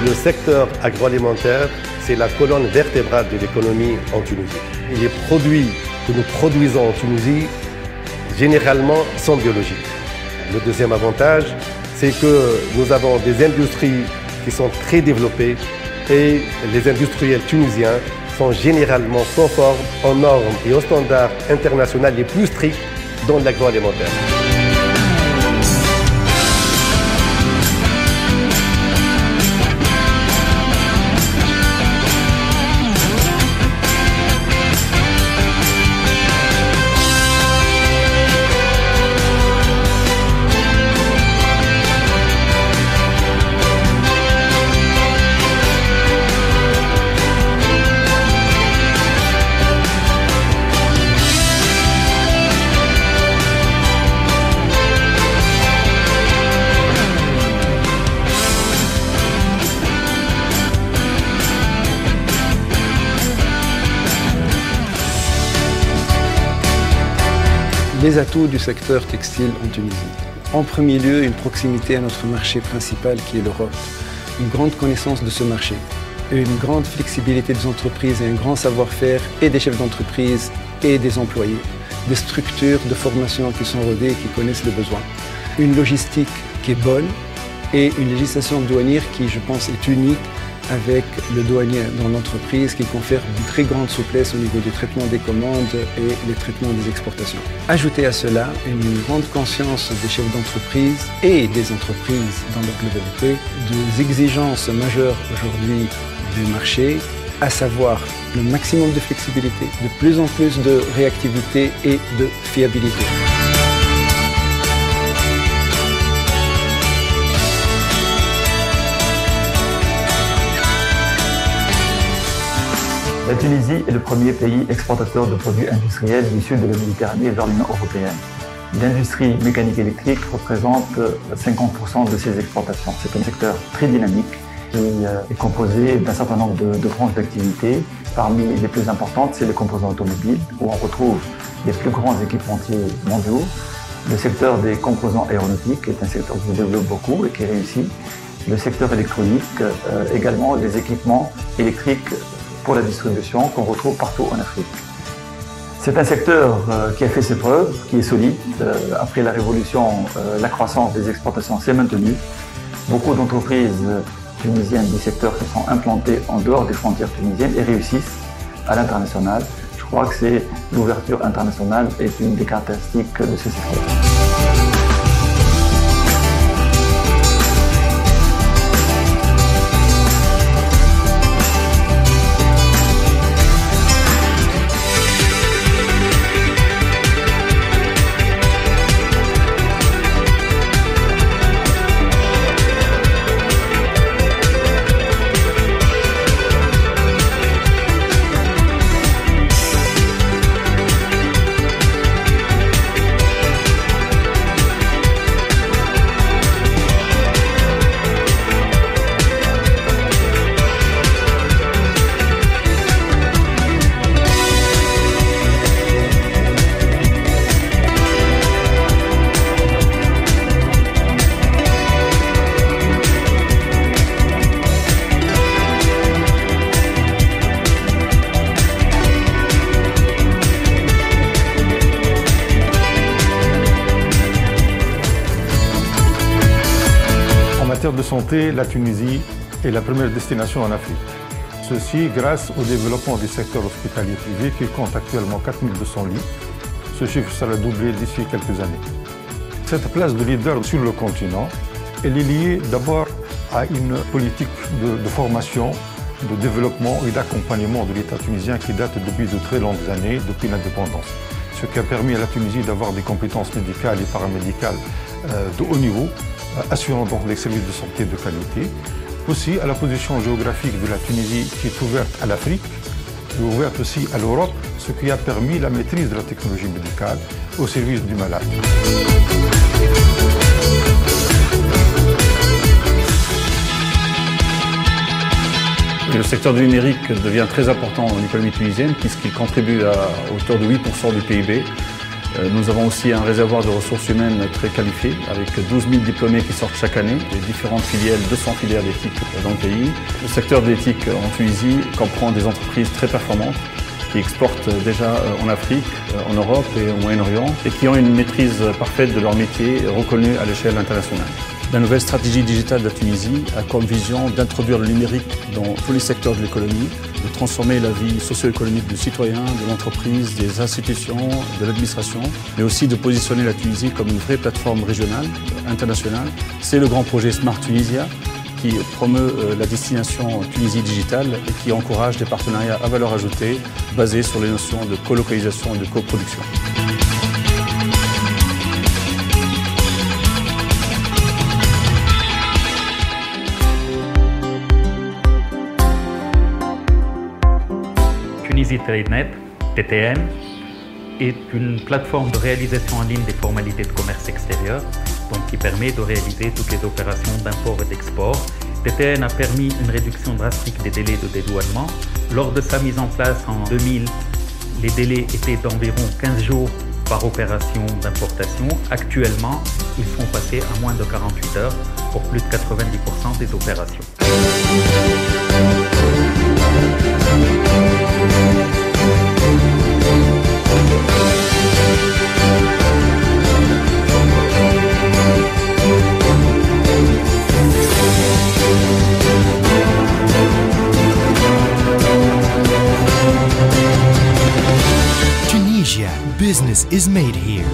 Le secteur agroalimentaire, c'est la colonne vertébrale de l'économie en Tunisie. Et les produits que nous produisons en Tunisie, généralement, sont biologiques. Le deuxième avantage, c'est que nous avons des industries qui sont très développées et les industriels tunisiens sont généralement conformes aux normes et aux standards internationaux les plus stricts dans l'agroalimentaire. Les atouts du secteur textile en Tunisie. En premier lieu, une proximité à notre marché principal qui est l'Europe. Une grande connaissance de ce marché. Une grande flexibilité des entreprises et un grand savoir-faire et des chefs d'entreprise et des employés. Des structures de formation qui sont rodées et qui connaissent les besoins. Une logistique qui est bonne et une législation douanière qui, je pense, est unique avec le douanier dans l'entreprise qui confère une très grande souplesse au niveau du traitement des commandes et les traitements des exportations. Ajoutez à cela une grande conscience des chefs d'entreprise et des entreprises dans leur globalité des exigences majeures aujourd'hui du marché, à savoir le maximum de flexibilité, de plus en plus de réactivité et de fiabilité. La Tunisie est le premier pays exportateur de produits industriels du sud de la Méditerranée vers l'Union européenne. L'industrie mécanique électrique représente 50% de ses exportations. C'est un secteur très dynamique qui est composé d'un certain nombre de branches d'activité. Parmi les plus importantes, c'est les composants automobiles, où on retrouve les plus grands équipementiers mondiaux. Le secteur des composants aéronautiques est un secteur qui se développe beaucoup et qui réussit. Le secteur électronique, également les équipements électriques pour la distribution qu'on retrouve partout en Afrique. C'est un secteur qui a fait ses preuves, qui est solide. Après la révolution, la croissance des exportations s'est maintenue. Beaucoup d'entreprises tunisiennes du secteur se sont implantées en dehors des frontières tunisiennes et réussissent à l'international. Je crois que l'ouverture internationale est une des caractéristiques de ce secteur. En matière de santé, la Tunisie est la première destination en Afrique. Ceci grâce au développement du secteur hospitalier privé qui compte actuellement 4200 lits. Ce chiffre sera doublé d'ici quelques années. Cette place de leader sur le continent, elle est liée d'abord à une politique de formation, de développement et d'accompagnement de l'État tunisien qui date depuis de très longues années, depuis l'indépendance. Ce qui a permis à la Tunisie d'avoir des compétences médicales et paramédicales de haut niveau, assurant donc les services de santé de qualité. Aussi à la position géographique de la Tunisie qui est ouverte à l'Afrique, ouverte aussi à l'Europe, ce qui a permis la maîtrise de la technologie médicale au service du malade. Le secteur du numérique devient très important dans l'économie tunisienne puisqu'il contribue à hauteur de 8% du PIB. Nous avons aussi un réservoir de ressources humaines très qualifié avec 12 000 diplômés qui sortent chaque année, des différentes filières, 200 filières d'éthique dans le pays. Le secteur de l'éthique en Tunisie comprend des entreprises très performantes qui exportent déjà en Afrique, en Europe et au Moyen-Orient et qui ont une maîtrise parfaite de leur métier reconnue à l'échelle internationale. La nouvelle stratégie digitale de la Tunisie a comme vision d'introduire le numérique dans tous les secteurs de l'économie, de transformer la vie socio-économique du citoyen, de l'entreprise, des institutions, de l'administration, mais aussi de positionner la Tunisie comme une vraie plateforme régionale, internationale. C'est le grand projet Smart Tunisia qui promeut la destination Tunisie digitale et qui encourage des partenariats à valeur ajoutée basés sur les notions de colocalisation et de coproduction. Tunisie TradeNet, TTN, est une plateforme de réalisation en ligne des formalités de commerce extérieur, donc qui permet de réaliser toutes les opérations d'import et d'export. TTN a permis une réduction drastique des délais de dédouanement. Lors de sa mise en place en 2000, les délais étaient d'environ 15 jours par opération d'importation. Actuellement, ils sont passés à moins de 48 heures pour plus de 90% des opérations. Tunisia, business is made here.